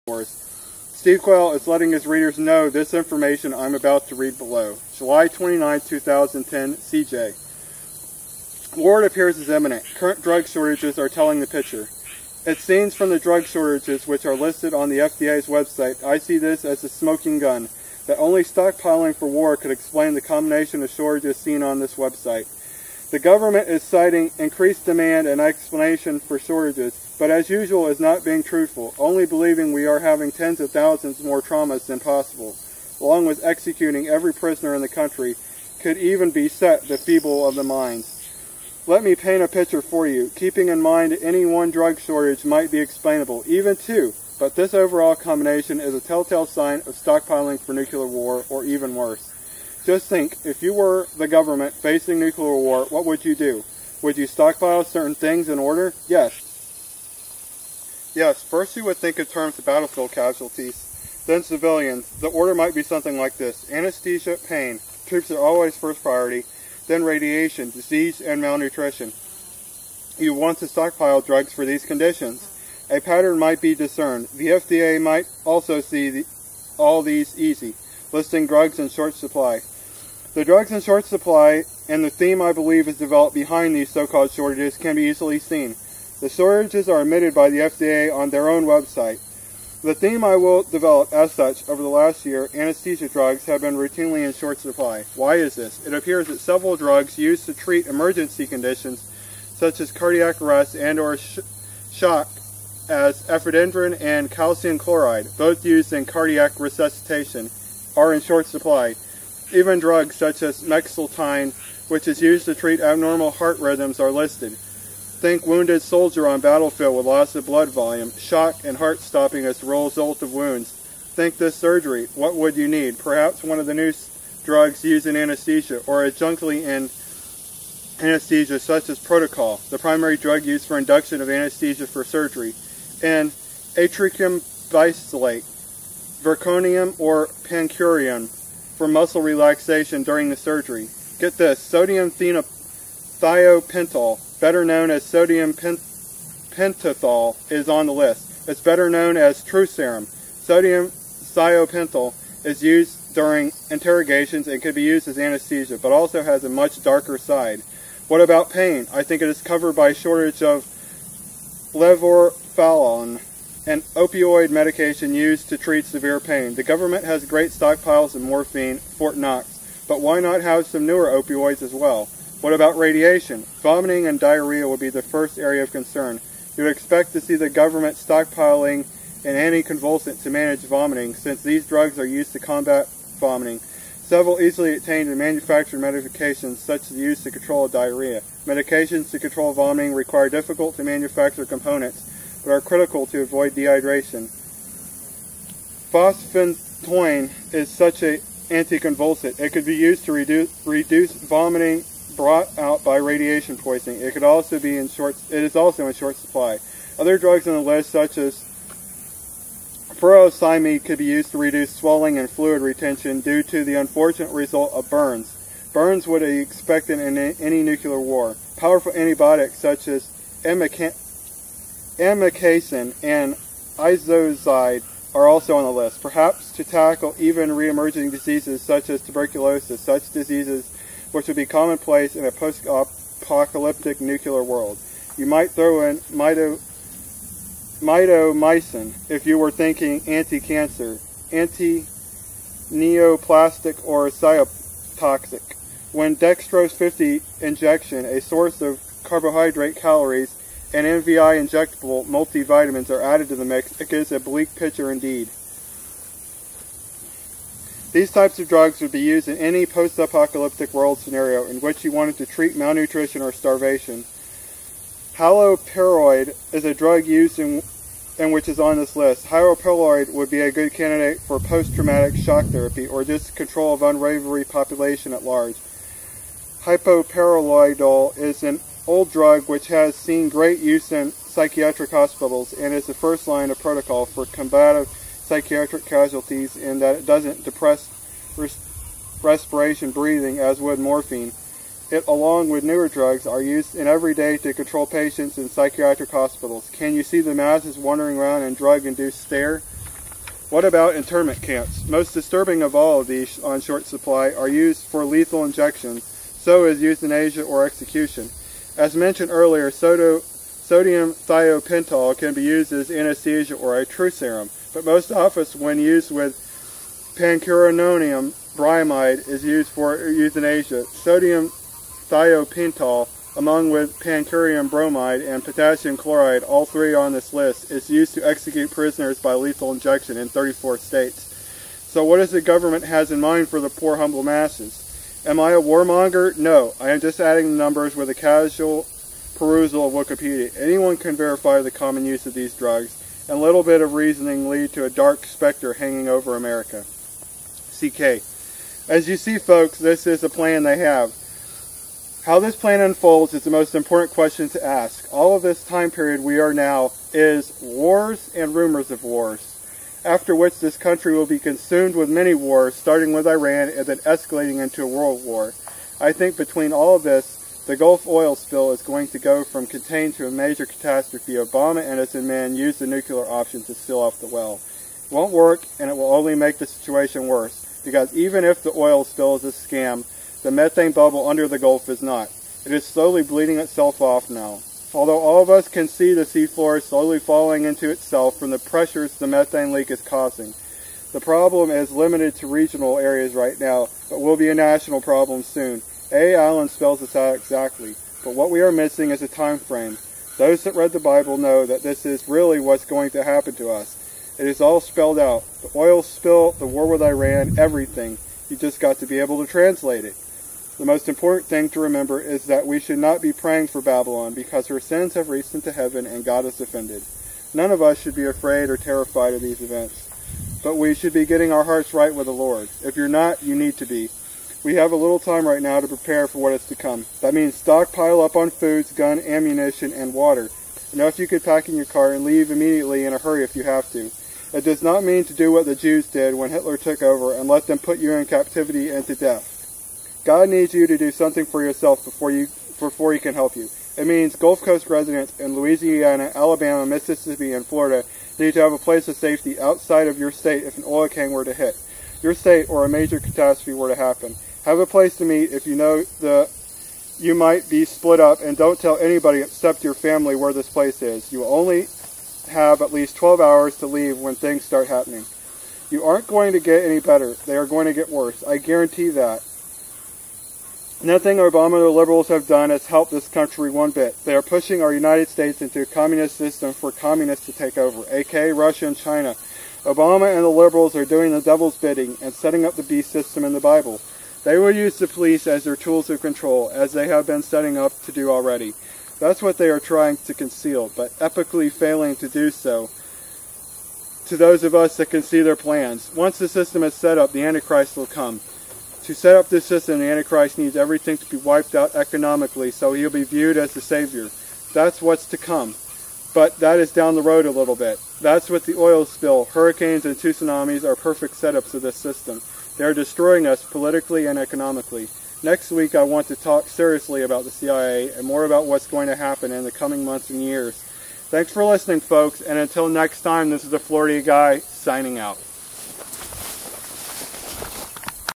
Steve Quayle is letting his readers know this information I'm about to read below. July 29, 2010, CJ. War appears as imminent. Current drug shortages are telling the picture. It seems from the drug shortages which are listed on the FDA's website, I see this as a smoking gun, that only stockpiling for war could explain the combination of shortages seen on this website. The government is citing increased demand and explanation for shortages, but as usual is not being truthful, only believing we are having tens of thousands more traumas than possible, along with executing every prisoner in the country, could even beset the feeble of the minds. Let me paint a picture for you, keeping in mind any one drug shortage might be explainable, even two, but this overall combination is a telltale sign of stockpiling for nuclear war, or even worse. Just think, if you were the government facing nuclear war, what would you do? Would you stockpile certain things in order? Yes. Yes, first you would think in terms of battlefield casualties, then civilians. The order might be something like this: anesthesia, pain. Troops are always first priority, then radiation, disease, and malnutrition. You want to stockpile drugs for these conditions. A pattern might be discerned. The FDA might also see all these easy, listing drugs in short supply. The drugs in short supply, and the theme I believe is developed behind these so-called shortages, can be easily seen. The shortages are admitted by the FDA on their own website. The theme I will develop as such over the last year: anesthesia drugs have been routinely in short supply. Why is this? It appears that several drugs used to treat emergency conditions such as cardiac arrest and or shock, as ephedrine and calcium chloride, both used in cardiac resuscitation, are in short supply. Even drugs such as mexiltine, which is used to treat abnormal heart rhythms, are listed. Think wounded soldier on battlefield with loss of blood volume, shock and heart stopping as the result of wounds. Think this surgery. What would you need? Perhaps one of the new drugs used in anesthesia, or adjunctly in anesthesia such as Protocol, the primary drug used for induction of anesthesia for surgery, and atricium bisalate, zirconium or pancurium for muscle relaxation during the surgery. Get this: sodium thiopental, better known as sodium pentothal, is on the list. It's better known as true serum. Sodium thiopental is used during interrogations and can be used as anesthesia, but also has a much darker side. What about pain? I think it is covered by a shortage of levorphalon, an opioid medication used to treat severe pain. The government has great stockpiles of morphine, Fort Knox, but why not have some newer opioids as well? What about radiation? Vomiting and diarrhea will be the first area of concern. You would expect to see the government stockpiling an anticonvulsant to manage vomiting, since these drugs are used to combat vomiting. Several easily obtained and manufactured medications such as used to control diarrhea. Medications to control vomiting require difficult to manufacture components, but are critical to avoid dehydration. Fosphantoin is such an anticonvulsant. It could be used to reduce vomiting brought out by radiation poisoning. It is also in short supply. Other drugs on the list, such as furosemide, could be used to reduce swelling and fluid retention due to the unfortunate result of burns. Burns would be expected in any nuclear war. Powerful antibiotics such as amikacin and isozide are also on the list, perhaps to tackle even re-emerging diseases such as tuberculosis, such diseases which would be commonplace in a post-apocalyptic nuclear world. You might throw in mitomycin if you were thinking anti-cancer, anti-neoplastic, or cytotoxic. When dextrose 50 injection, a source of carbohydrate, calories, and MVI injectable multivitamins are added to the mix, it gives a bleak picture indeed. These types of drugs would be used in any post-apocalyptic world scenario in which you wanted to treat malnutrition or starvation. Haloperoid is a drug used in which is on this list. Haloperoid would be a good candidate for post-traumatic shock therapy or just control of unwavering population at large. Hypoperoidol is an old drug which has seen great use in psychiatric hospitals and is the first line of protocol for combative psychiatric casualties in that it doesn't depress respiration breathing as would morphine. It, along with newer drugs, are used in every day to control patients in psychiatric hospitals. Can you see the masses wandering around in drug-induced stare? What about internment camps? Most disturbing of all of these on short supply are used for lethal injection, so is euthanasia or execution. As mentioned earlier, sodium thiopental can be used as anesthesia or a true serum, but most often when used with pancuronium bromide is used for euthanasia. Sodium thiopental, along with pancuronium bromide and potassium chloride, all three on this list, is used to execute prisoners by lethal injection in 34 states. So what does the government has in mind for the poor humble masses? Am I a warmonger? No, I am just adding the numbers with a casual perusal of Wikipedia. Anyone can verify the common use of these drugs, and a little bit of reasoning lead to a dark specter hanging over America. CK. As you see, folks, this is a plan they have. How this plan unfolds is the most important question to ask. All of this time period we are now is wars and rumors of wars, after which this country will be consumed with many wars, starting with Iran and then escalating into a world war. I think between all of this, the Gulf oil spill is going to go from contained to a major catastrophe. Obama and his men used the nuclear option to seal off the well. It won't work, and it will only make the situation worse, because even if the oil spill is a scam, the methane bubble under the Gulf is not. It is slowly bleeding itself off now. Although all of us can see the seafloor slowly falling into itself from the pressures the methane leak is causing, the problem is limited to regional areas right now, but will be a national problem soon. A. Allen spells this out exactly, but what we are missing is a time frame. Those that read the Bible know that this is really what's going to happen to us. It is all spelled out. The oil spill, the war with Iran, everything. You just got to be able to translate it. The most important thing to remember is that we should not be praying for Babylon, because her sins have reached into heaven and God is offended. None of us should be afraid or terrified of these events, but we should be getting our hearts right with the Lord. If you're not, you need to be. We have a little time right now to prepare for what is to come. That means stockpile up on foods, gun, ammunition, and water. Enough you could pack in your car and leave immediately in a hurry if you have to. It does not mean to do what the Jews did when Hitler took over and let them put you in captivity and to death. God needs you to do something for yourself before he can help you. It means Gulf Coast residents in Louisiana, Alabama, Mississippi, and Florida need to have a place of safety outside of your state if an oil can were to hit your state or a major catastrophe were to happen. Have a place to meet if you know you might be split up, and don't tell anybody except your family where this place is. You will only have at least 12 hours to leave when things start happening. You aren't going to get any better. They are going to get worse. I guarantee that. Nothing Obama or the liberals have done has helped this country one bit. They are pushing our United States into a communist system for communists to take over, aka Russia and China. Obama and the liberals are doing the devil's bidding and setting up the beast system in the Bible. They will use the police as their tools of control, as they have been setting up to do already. That's what they are trying to conceal, but epically failing to do so to those of us that can see their plans. Once the system is set up, the Antichrist will come. To set up this system, the Antichrist needs everything to be wiped out economically, so he'll be viewed as the savior. That's what's to come. But that is down the road a little bit. That's what the oil spill, hurricanes, and two tsunamis are perfect setups of this system. They are destroying us politically and economically. Next week I want to talk seriously about the CIA and more about what's going to happen in the coming months and years. Thanks for listening, folks, and until next time, this is the Florida Guy signing out.